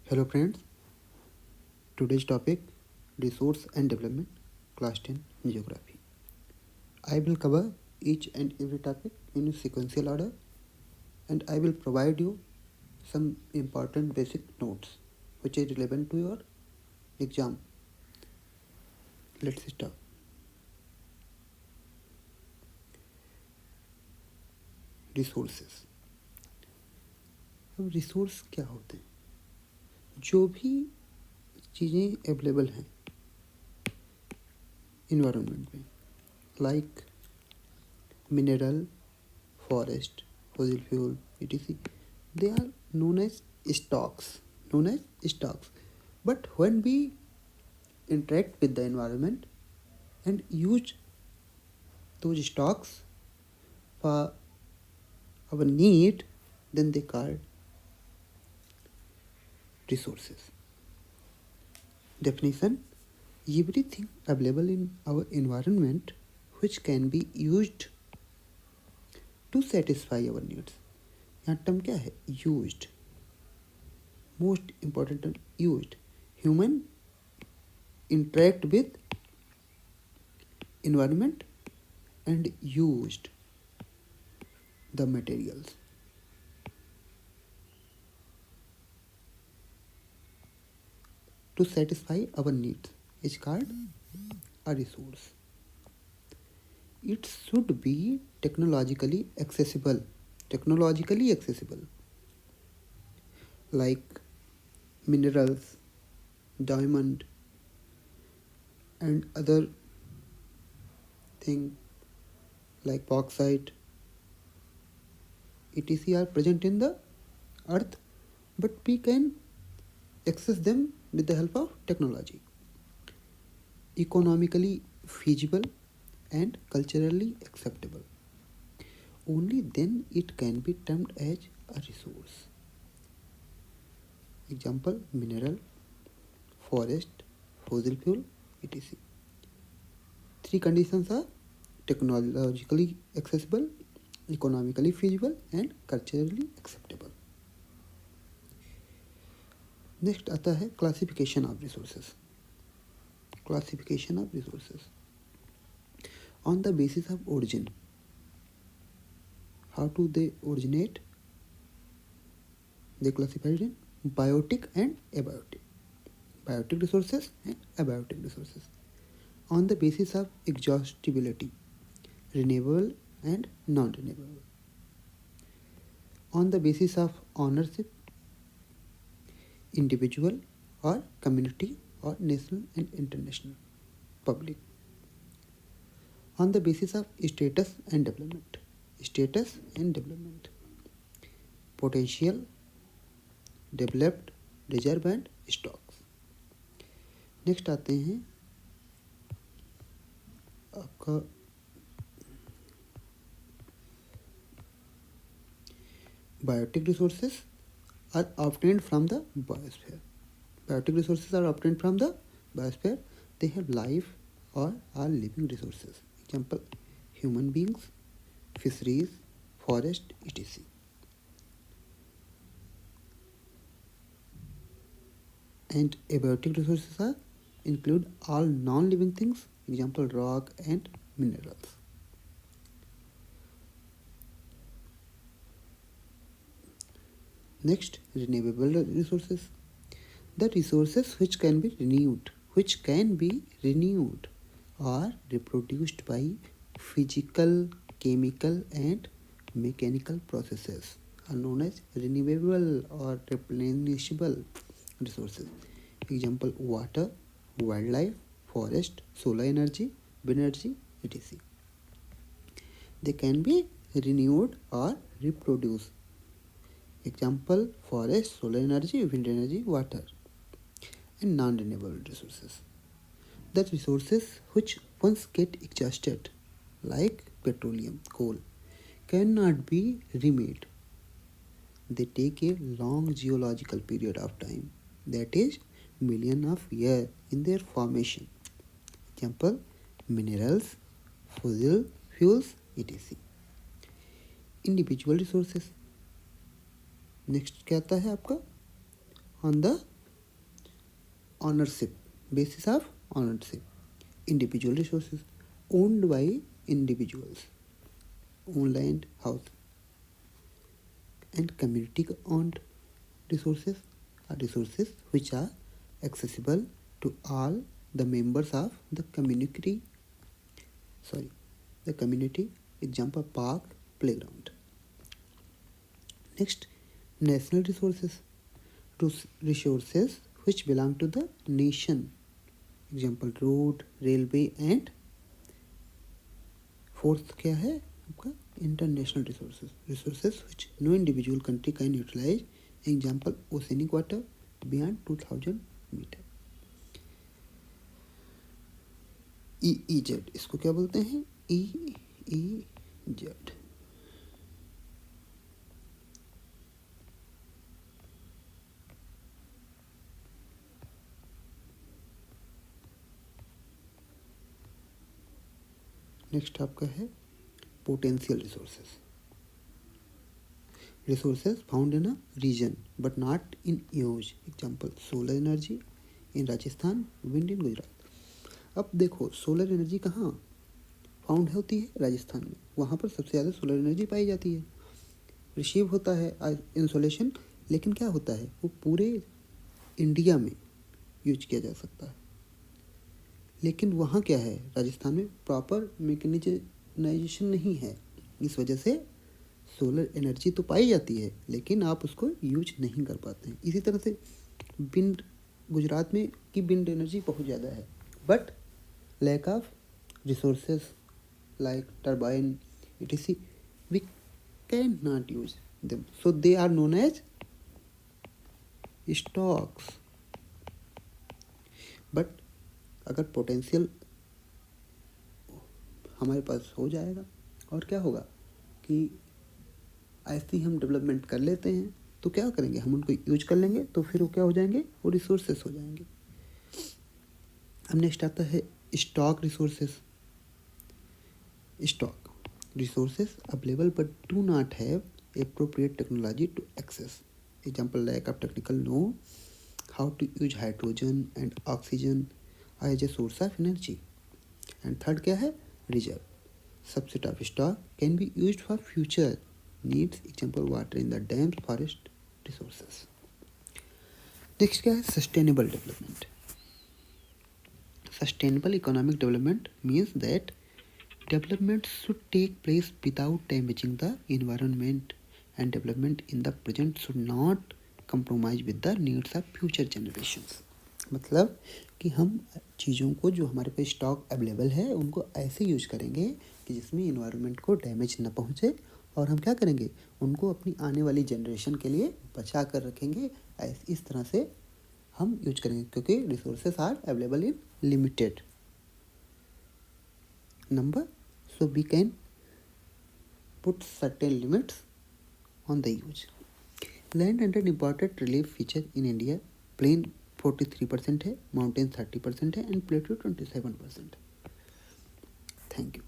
Hello friends, today's topic resource and development, class 10 geography. I will cover each and every topic in sequential order and I will provide you some important basic notes which is relevant to your exam. Let's start. Resources. अब resource क्या होते हैं? जो भी चीज़ें available हैं environment में, like mineral, forest, fossil fuel, etc. They are known as stocks. But when we interact with the environment and use those stocks for our need, then they called resources. Definition: everything available in our environment which can be used to satisfy our needs. यहाँ term क्या है? Used. Most important term used. Human interact with environment and used the materials. To satisfy our needs is called a resource. It should be technologically accessible. Like minerals, diamond, and other thing like bauxite, etc. are present in the earth, but we can access them with the help of technology. Economically feasible and culturally acceptable. Only then it can be termed as a resource. Example: mineral, forest, fossil fuel, etc. Three conditions are technologically accessible, economically feasible, and culturally acceptable. Next आता है classification of resources. Classification of resources on the basis of origin. How to they originate? They classified in biotic and abiotic. Biotic resources and abiotic resources. On the basis of exhaustibility, renewable and non-renewable. On the basis of ownership, individual or community or national and international, public. On the basis of status and development. Status and development. Potential, developed, reserve and stocks. Next आते हैं आपका biotic resources are obtained from the biosphere. Biotic resources are obtained from the biosphere. They have life और are living resources. Example: human beings, fisheries, forest, etc. And abiotic resources are include all non-living things, example rock and minerals. Next, renewable resources. The resources which can be renewed or reproduced by physical, chemical and mechanical processes are known as renewable or replenishable resources. Example: water, wildlife, forest, solar energy, wind energy, etc. They can be renewed or reproduced. Example: forest, solar energy, wind energy, water. And non-renewable resources. The resources which once get exhausted, like petroleum, coal, cannot be remade. They take a long geological period of time, that is million of years in their formation. Example: minerals, fossil fuels, etc. Individual resources. Next क्या आता है आपका? On the ownership, basis of ownership. Individual resources owned by individuals, own land, house, and community owned resources are resources which are accessible to all the members of the community. Example, park, playground. Next, national resources, resources which belong to the nation. Example, road, railway, and fourth क्या है आपका international resources, resources which no individual country can utilize. Example, oceanic water beyond 2000 metre. EEZ इसको क्या बोलते हैं? EEZ. Next आपका है potential resources, resources found in a region but not in use. Example, solar energy in Rajasthan, wind in Gujarat. अब देखो solar energy कहाँ found होती है? राजस्थान में. वहाँ पर सबसे ज़्यादा सोलर एनर्जी पाई जाती है. रिसीव होता है इंसोलेशन, लेकिन क्या होता है वो पूरे इंडिया में यूज किया जा सकता है. लेकिन वहाँ क्या है, राजस्थान में प्रॉपर मैकेनाइजेशन नहीं है. इस वजह से सोलर एनर्जी तो पाई जाती है लेकिन आप उसको यूज नहीं कर पाते हैं. इसी तरह से विंड, गुजरात में की विंड एनर्जी बहुत ज़्यादा है but lack of resources like turbine etc. We can not use them, so they are known as stocks. But अगर पोटेंशियल हमारे पास हो जाएगा और क्या होगा कि ऐसे ही हम डेवलपमेंट कर लेते हैं तो क्या करेंगे, हम उनको यूज कर लेंगे तो फिर वो क्या हो जाएंगे, वो रिसोर्सेस हो जाएंगे. अब नेक्स्ट आता है stock resources. Stock resources available but do not have appropriate technology to access. Example, lack of technical know how to use hydrogen and oxygen as a source of energy. And third क्या है, reserve. Subset of stock can be used for future needs. Example, water in the dams, forest resources. Next क्या है, sustainable development. Sustainable economic development means that development should take place without damaging the environment and development in the present should not compromise with the needs of future generations. मतलब कि हम चीज़ों को जो हमारे पास stock available है उनको ऐसे यूज करेंगे कि जिसमें इन्वायरमेंट को डैमेज न पहुँचे, और हम क्या करेंगे उनको अपनी आने वाली जनरेशन के लिए बचा कर रखेंगे. इस तरह से हम यूज करेंगे क्योंकि resources are available in limited number, so we can put certain limits on the use. Land and important relief feature in India. Plain 43% है, माउंटेन 30% है एंड प्लेटू 27%. Thank you.